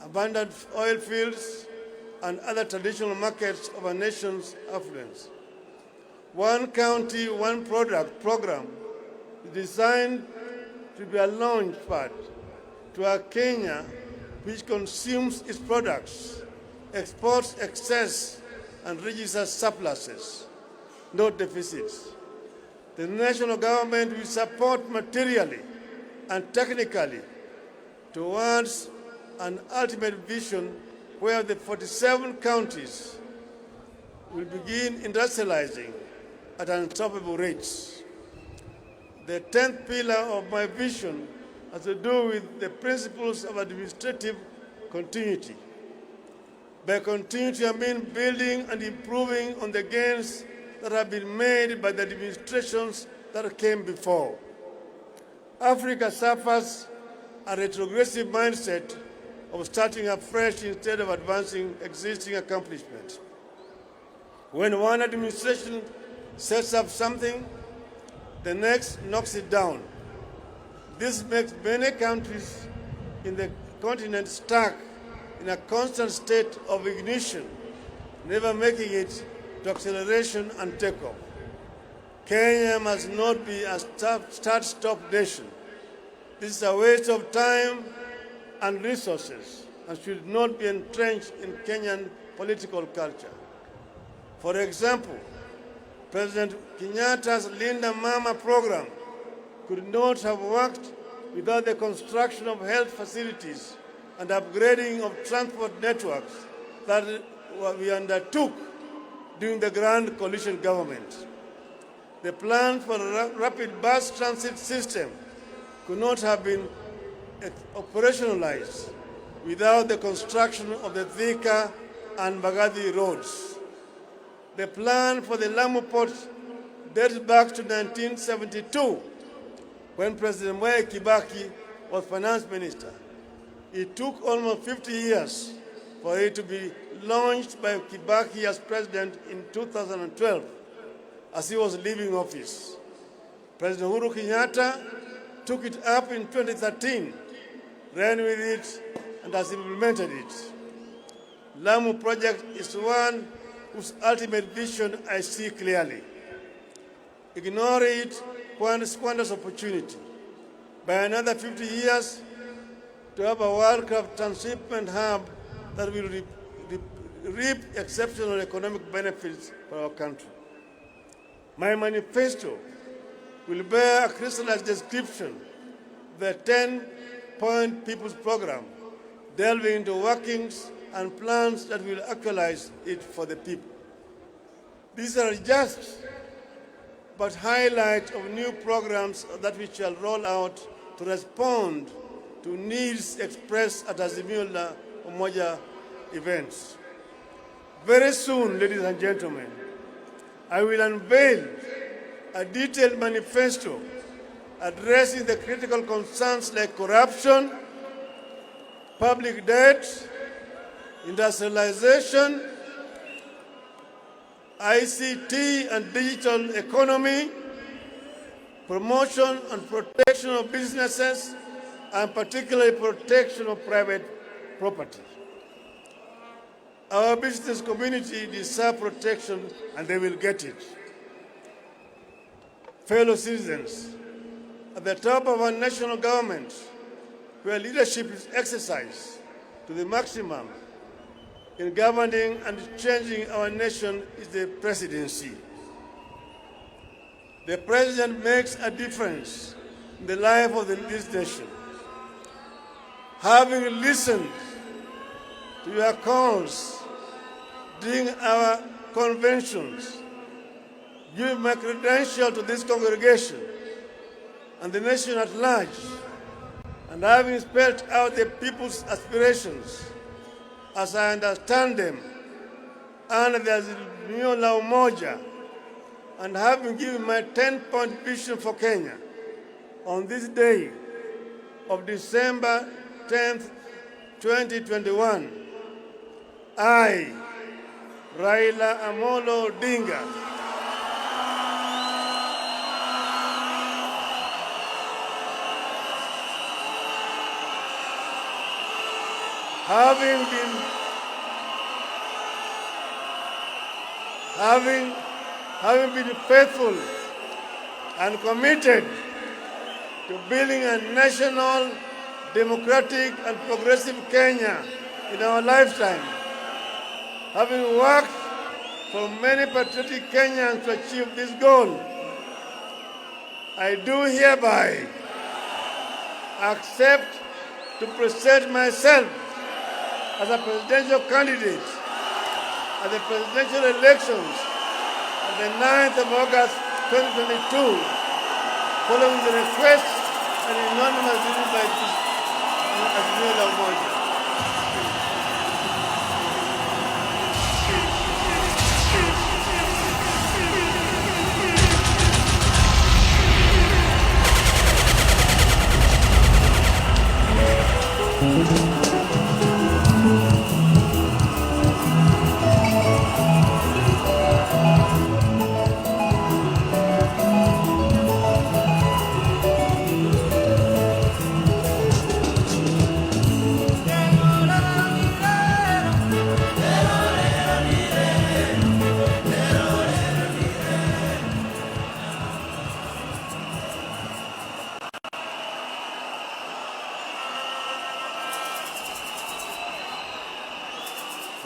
abundant oil fields, and other traditional markets of our nation's affluence. One county, one product program is designed to be a launch pad to a Kenya which consumes its products, exports excess, and registers surpluses, not deficits. The national government will support materially and technically towards an ultimate vision where the 47 counties will begin industrializing at unstoppable rates. The 10th pillar of my vision has to do with the principles of administrative continuity. By continuity, I mean building and improving on the gains that have been made by the administrations that came before. Africa suffers a retrogressive mindset of starting afresh instead of advancing existing accomplishments. When one administration sets up something, the next knocks it down. This makes many countries in the continent stuck in a constant state of ignition, never making it to acceleration and takeoff. Kenya must not be a start-stop nation. This is a waste of time and resources and should not be entrenched in Kenyan political culture. For example, President Kenyatta's Linda Mama program could not have worked without the construction of health facilities and upgrading of transport networks that we undertook during the Grand Coalition government. The plan for a rapid bus transit system could not have been operationalized without the construction of the Thika and Mbagathi roads. The plan for the Lamu port dates back to 1972, when President Mwai Kibaki was finance minister. It took almost 50 years for it to be launched by Kibaki as president in 2012, as he was leaving office. President Uhuru Kenyatta took it up in 2013, ran with it, and has implemented it. Lamu project is one whose ultimate vision I see clearly. Ignore it squanders opportunity. By another 50 years, to have a world-class transshipment hub that will reap exceptional economic benefits for our country. My manifesto will bear a crystallized description of the 10-point People's Program, delving into workings and plans that will actualize it for the people. These are just but highlight of new programs that we shall roll out to respond to needs expressed at Azimio La Umoja events. Very soon, ladies and gentlemen, I will unveil a detailed manifesto addressing the critical concerns like corruption, public debt, industrialization, ICT and digital economy, promotion and protection of businesses, and particularly protection of private property. Our business community deserves protection, and they will get it. Fellow citizens, at the top of our national government, where leadership is exercised to the maximum in governing and changing our nation, is the presidency. The president makes a difference in the life of this nation. Having listened to your calls during our conventions, giving my credential to this congregation and the nation at large, and having spelled out the people's aspirations as I understand them under the Azimio La Umoja, and having given my 10-point vision for Kenya on this day of December 10th, 2021, I, Raila Amolo Odinga, having been faithful and committed to building a national democratic and progressive Kenya in our lifetime. Having worked for many patriotic Kenyans to achieve this goal, I do hereby accept to present myself as a presidential candidate at the presidential elections on the 9th of August 2022, following the request and unanimous decision by Azimio La Umoja.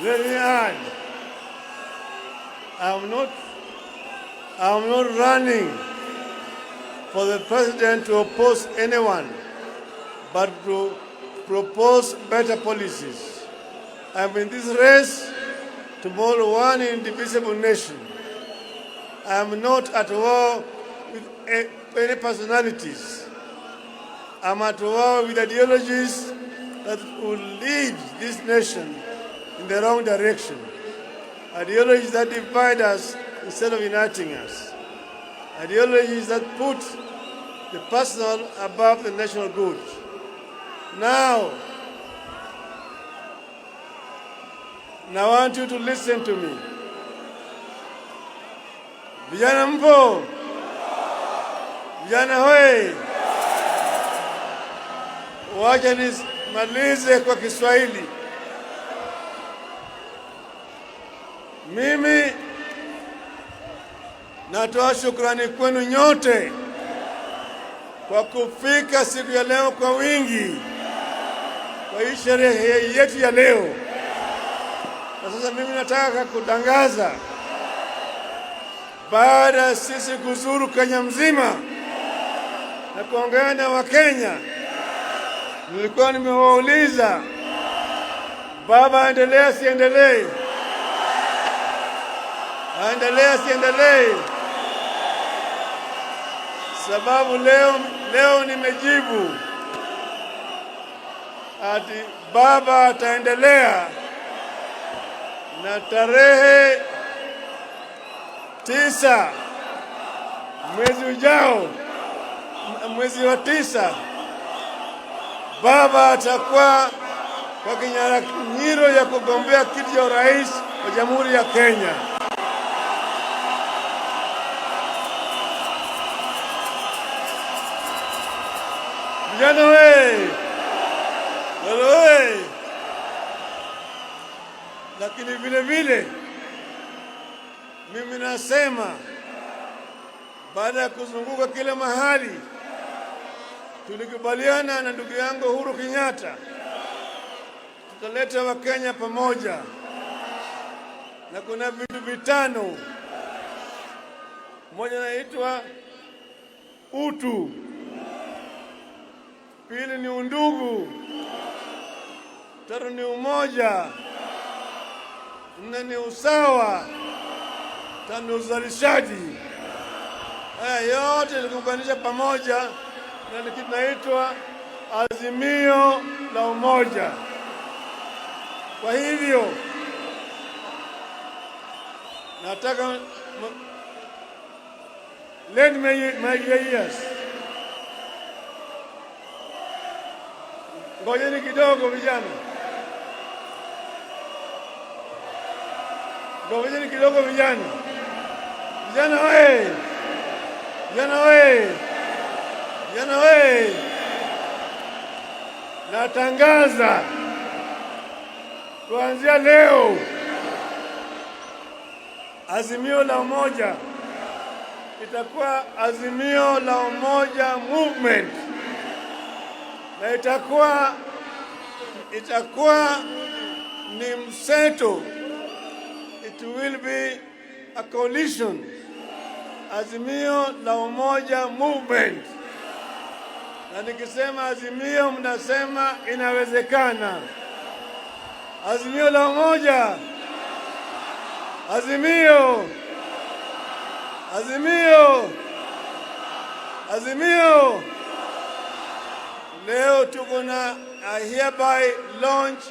Let me add, I'm not running for the president to oppose anyone, but to propose better policies. I'm in this race to mold one indivisible nation. I'm not at war with any personalities. I'm at war with ideologies that will lead this nation in the wrong direction. Ideologies that divide us instead of uniting us. Ideologies that put the personal above the national good. Now, I want you to listen to me. Vijana mpo? Vijana hoi? Wacha nimalize kwa Kiswahili. Mimi natoa shukrani kwenu nyote kwa kufika siku ya leo kwa wingi kwa hii sherehe yetu ya leo. Na sasa mimi nataka kutangaza, baada ya sisi kuzuru Kenya mzima na kuongea na Wakenya, nilikuwa nimewauliza, baba aendelee siendelee? Aendelee siendelee? Sababu leo nimejibu ati baba ataendelea, na tarehe 9 mwezi ujao, mwezi wa 9, baba atakuwa kwa kinyang'anyiro ya kugombea kiti cha urais wa Jamhuri ya Kenya. Vijana we! Wewe! Lakini vile vile mimi nasema, baada ya kuzunguka kila mahali, tulikubaliana na ndugu yangu Uhuru Kenyatta tutaleta Wakenya pamoja, na kuna vitu vitano. Moja inaitwa utu, pili ni undugu, tatu ni umoja, nne ni usawa, tano ni uzalishaji. Haya yote tulikubalisha pamoja na kitu kinaitwa Azimio la Umoja. Kwa hivyo nataka lend my ears. Ngojeni kidogo vijana. Ngojeni kidogo vijana. Vijana we! Vijana we! Vijana we! Natangaza kuanzia leo Azimio la Umoja itakuwa Azimio la Umoja Movement. na itakuwa ni mseto. It will be a coalition. Azimio la Umoja movement. Na nikisema Azimio mnasema inawezekana. Azimio la Umoja. Azimio. Azimio. Azimio. Leo tuko na hereby launch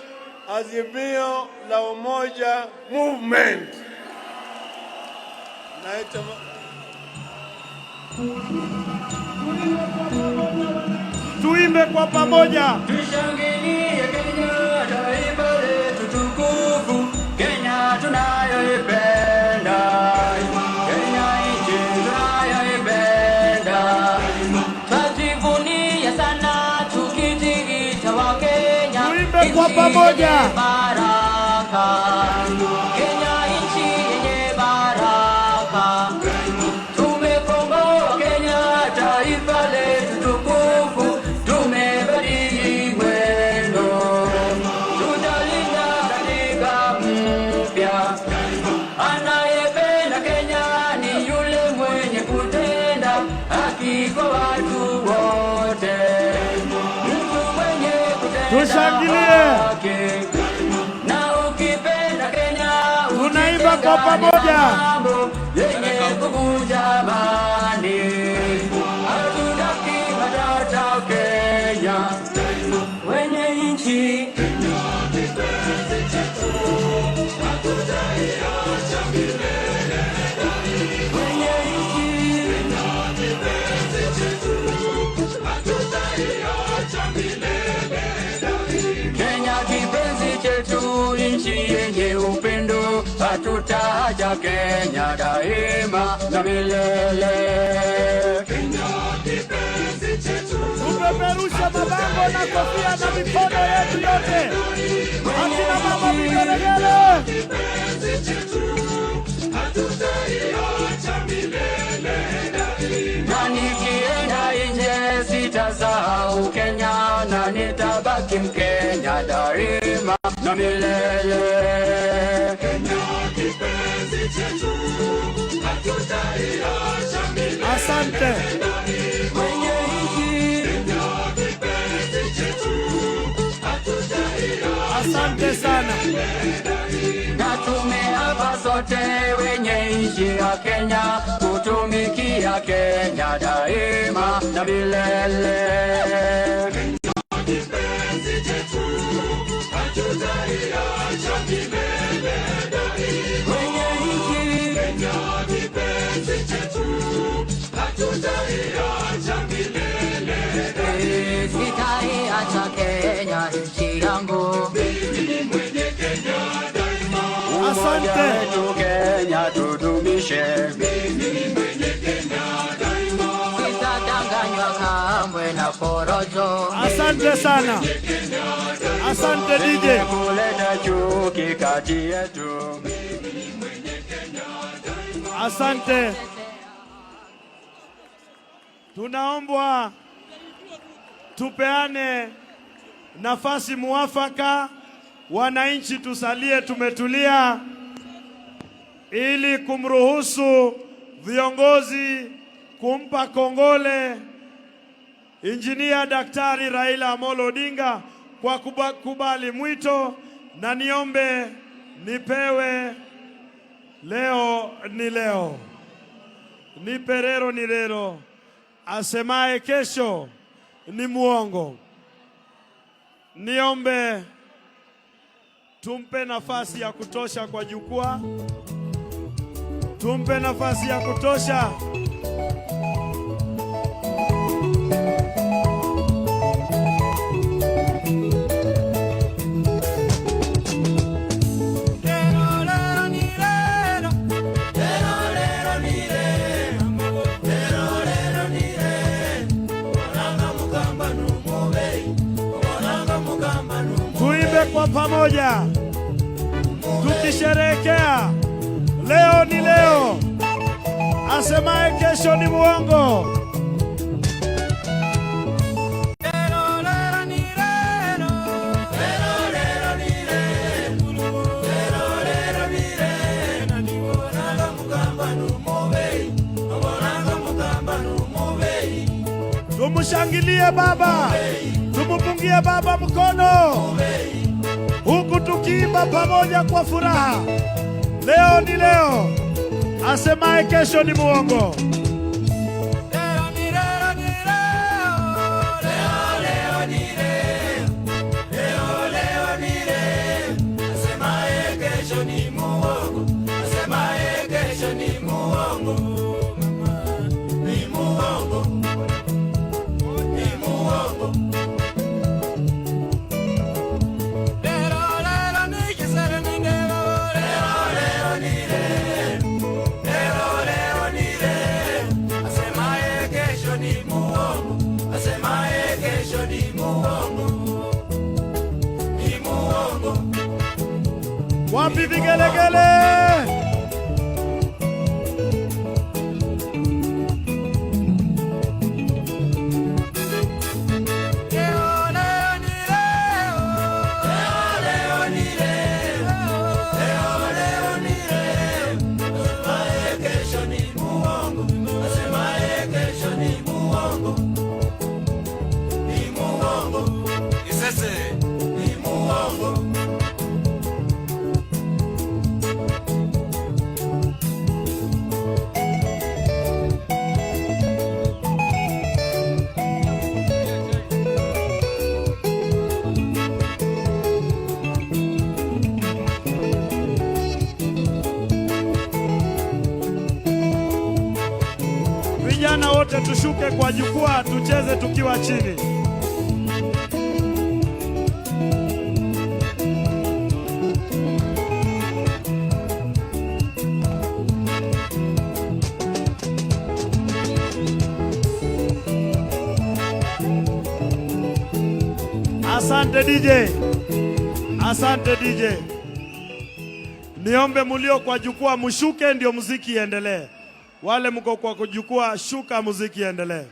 Azimio La Umoja movement. Tuimbe kwa pamoja. Tushangilie Kenya, taifa letu tukufu, Kenya tunayoipenda. Kenya nchi tunayoipenda. Twajivunia sana tukijiita wa Kenya. Tuimbe kwa pamoja. Baraka. Kenya nchi yenye baraka. Tumekomboa Kenya, taifa letu tukufu, tumebadili mwendo. Tutalinda katika mpya. Anayependa Kenya ni yule mwenye kutenda haki kwa watu wote. Mtu mwenye kutenda Tushangilie. na ukipenda Kenya Tunaimba kwa pamoja. yenye kuvunja amani. Hatutaki matata Kenya, wenye nchi Kenya kipenzi chetu, nchi yenye upendo, hatutaacha Kenya daima na milele. Kenya kipenzi chetu, tupeperusha mabango na kofia na mikono yetu yote. Akina mama vigelegele. kipenzi chetu, hatutaiacha milele daima. Na nikienda nje sitasahau Kenya, na nitabaki Mkenya daima na milele. Kenya kipenzi chetu, hatutaiacha milele. Asante. Mwenye nchi, Kenya kipenzi chetu, hatutaiacha. Asante sana. Na tumeapa sote wenye nchi ya Kenya kutumikia Kenya daima na milele. Kenya kipenzi chetu, hatutaiacha milele daima. Wenye nchi, Kenya kipenzi chetu, hatutaiacha milele daima. Sitaiacha Kenya nchi yangu. Asante. Kenya tudumishe. Sitadanganywa kamwe na porojo. Asante sana. Asante DJ. Kuleta chuki kati yetu. Asante. Tunaombwa tupeane nafasi muafaka, wananchi tusalie tumetulia, ili kumruhusu viongozi kumpa kongole Injinia Daktari Raila Amolo Odinga kwa kubali mwito. Na niombe nipewe leo ni leo, nipe leo ni leo, asemaye kesho ni muongo. Niombe tumpe nafasi ya kutosha kwa jukwaa, tumpe nafasi ya kutosha. Tuimbe kwa pamoja tukisherehekea leo ni leo, asemaye kesho ni muongo. Tumshangilie baba, tumupungie baba mkono, huku tukiimba pamoja kwa furaha. Leo ni leo, asemaye kesho ni muongo. Wapi vigelegele? Vijana wote tushuke kwa jukwaa, tucheze tukiwa chini. Asante DJ. Asante DJ. Niombe mulio kwa jukwaa mushuke ndio muziki iendelee. Wale mko kwa jukwaa, shuka, muziki iendelee.